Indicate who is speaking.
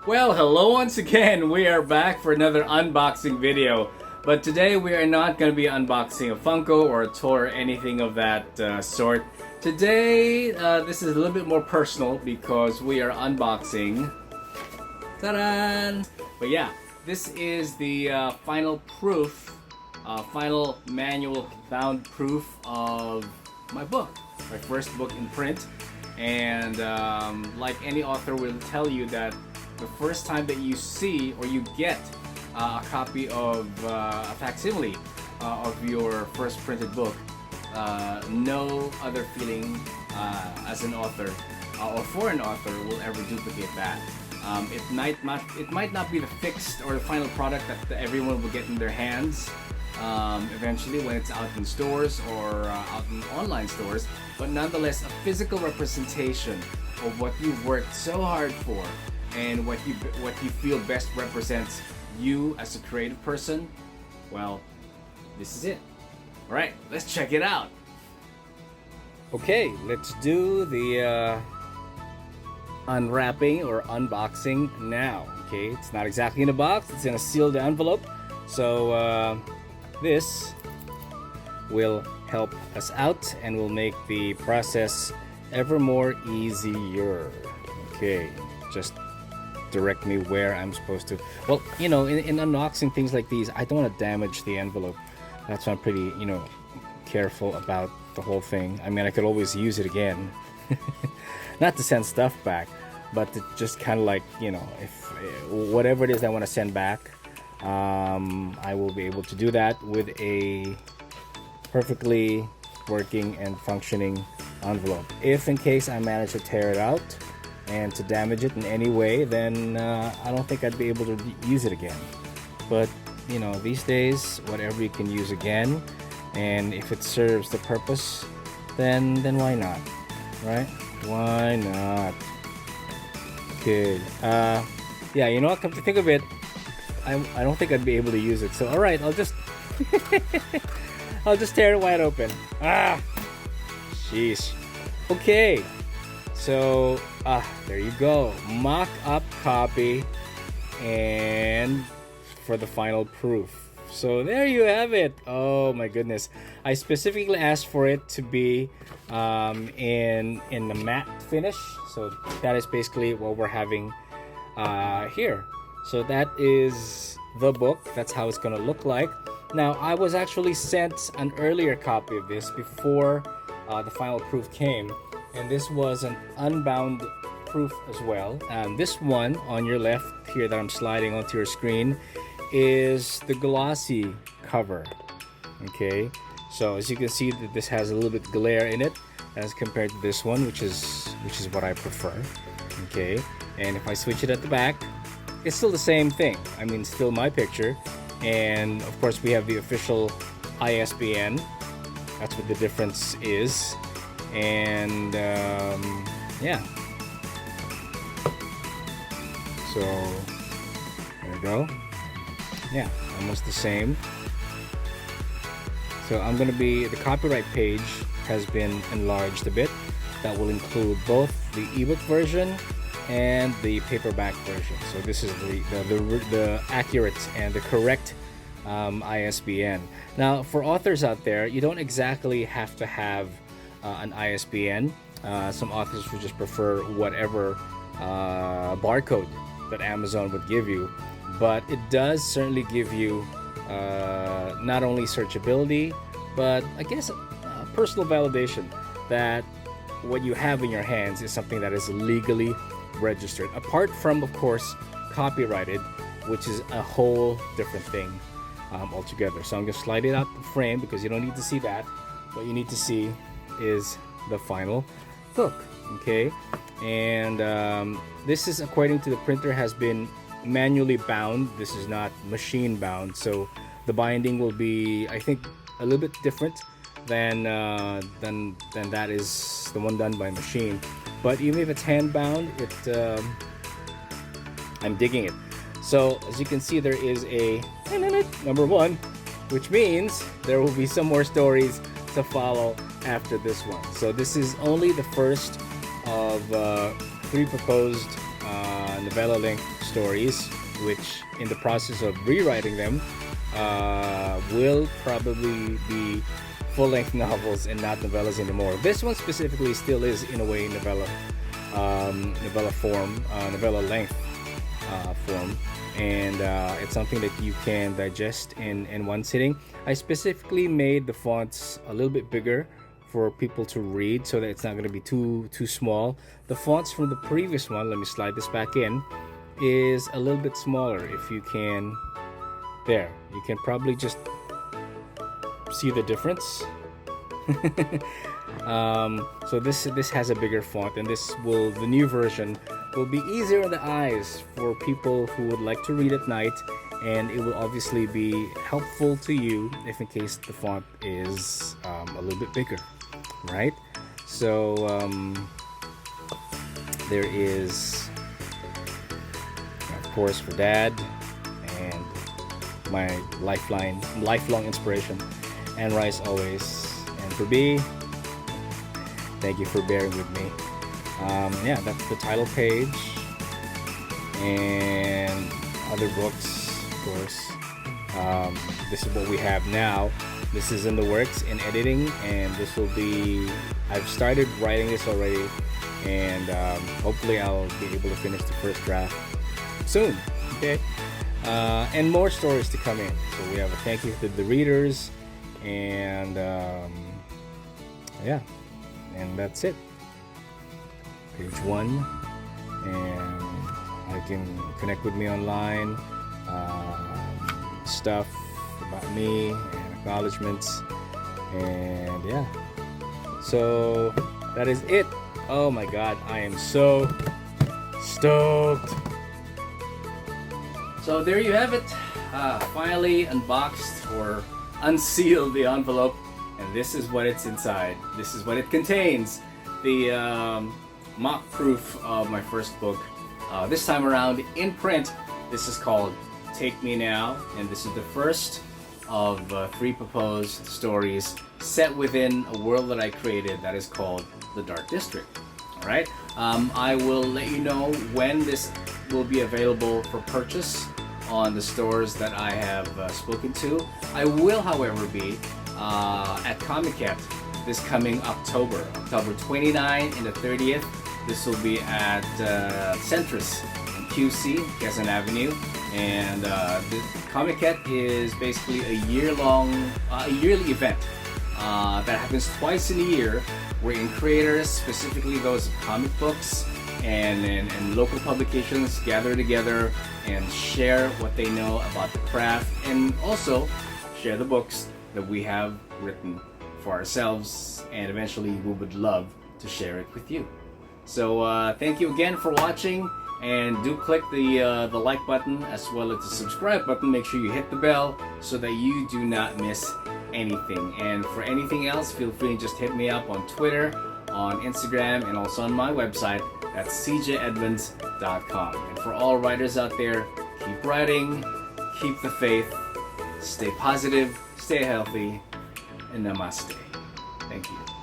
Speaker 1: Well, hello once again. We are back for another unboxing video. But today we are not going to be unboxing a Funko or a toy or anything of that sort. Today, this is a little bit more personal because we are unboxing... Ta-da! But yeah, this is the final proof, final manual bound proof of my book. My first book in print. And like any author will tell you that the first time that you see or you get a copy of a facsimile of your first printed book, no other feeling as an author or for an author will ever duplicate that. It might not be the fixed or the final product that everyone will get in their hands eventually when it's out in stores or out in online stores, but nonetheless a physical representation of what you've worked so hard for and what you feel best represents you as a creative person. Well, this is it. All right, let's check it out. Okay, let's do the unwrapping or unboxing now. Okay, it's not exactly in a box, it's in a sealed envelope. So this will help us out and will make the process ever more easier. Okay, just direct me where I'm supposed to. Well, you know, in unboxing things like these, I don't want to damage the envelope. That's why I'm pretty, careful about the whole thing. I mean, I could always use it again. Not to send stuff back, but to just kind of like, if whatever it is I want to send back, I will be able to do that with a perfectly working and functioning envelope. If in case I manage to tear it out and to damage it in any way, then I don't think I'd be able to use it again. But these days, whatever you can use again, and if it serves the purpose, then why not, right? Why not? Okay. Yeah, come to think of it, I don't think I'd be able to use it. So all right, I'll just I'll just tear it wide open. Jeez. Okay. So there you go, mock-up copy and for the final proof. So there you have it. Oh my goodness, I specifically asked for it to be in the matte finish, so that is basically what we're having here. So that is the book. That's how it's gonna look like. Now, I was actually sent an earlier copy of this before the final proof came, and this was an unbound proof as well. This one on your left here that I'm sliding onto your screen is the glossy cover. Okay, so as you can see that this has a little bit glare in it as compared to this one, which is what I prefer. Okay, and if I switch it at the back, it's still the same thing. I mean, still my picture, and of course we have the official ISBN. That's what the difference is. And yeah, so there we go. Yeah, almost the same. So the copyright page has been enlarged a bit. That will include both the ebook version and the paperback version. So this is the accurate and the correct ISBN. Now, for authors out there, you don't exactly have to have an ISBN. Some authors would just prefer whatever barcode that Amazon would give you, but it does certainly give you not only searchability, but I guess personal validation that what you have in your hands is something that is legally registered, apart from, of course, copyrighted, which is a whole different thing altogether. So I'm going to slide it out the frame because you don't need to see that. What you need to see is the final book. Okay, and this is, according to the printer, has been manually bound. This is not machine bound, so the binding will be, I think, a little bit different than that is the one done by machine. But even if it's hand bound, I'm digging it. So as you can see, there is a number 1, which means there will be some more stories to follow after this one. So this is only the first of 3 proposed novella length stories, which in the process of rewriting them will probably be full-length novels and not novellas anymore. This one specifically still is in a way novella form, novella length form, and it's something that you can digest in one sitting. I specifically made the fonts a little bit bigger for people to read so that it's not going to be too small. The fonts from the previous one, let me slide this back in, is a little bit smaller. If you can, there, you can probably just see the difference. So this has a bigger font, and the new version will be easier on the eyes for people who would like to read at night, and it will obviously be helpful to you if in case the font is a little bit bigger, right? So there is, of course, for Dad and my lifelong inspiration, and Rice always, and for B, thank you for bearing with me. Yeah, that's the title page, and other books, of course. This is what we have now. This is in the works in editing, and this will be, I've started writing this already, and hopefully I'll be able to finish the first draft soon. Okay, and more stories to come in. So we have a thank you to the readers, and yeah, and that's it. Page 1, and I can connect with me online, stuff about me and acknowledgements, and yeah, so that is it. Oh my god, I am so stoked. So there you have it. Finally unboxed or unsealed the envelope, and this is what it's inside. This is what it contains. The mock proof of my first book, this time around in print. This is called Take Me Now, and this is the first of 3 proposed stories set within a world that I created that is called the Dark District. Alright, I will let you know when this will be available for purchase on the stores that I have spoken to. I will, however, be at Comic-Con this coming October 29 and the 30th. This will be at Centris in QC, Quezon Avenue, and the Comic-Con is basically a yearly event that happens twice in a year, wherein creators, specifically those of comic books and local publications, gather together and share what they know about the craft, and also share the books that we have written for ourselves, and eventually we would love to share it with you. So thank you again for watching, and do click the like button as well as the subscribe button. Make sure you hit the bell so that you do not miss anything. And for anything else, feel free to just hit me up on Twitter, on Instagram, and also on my website. That's cjedmonds.com. And for all writers out there, keep writing, keep the faith, stay positive, stay healthy, and namaste. Thank you.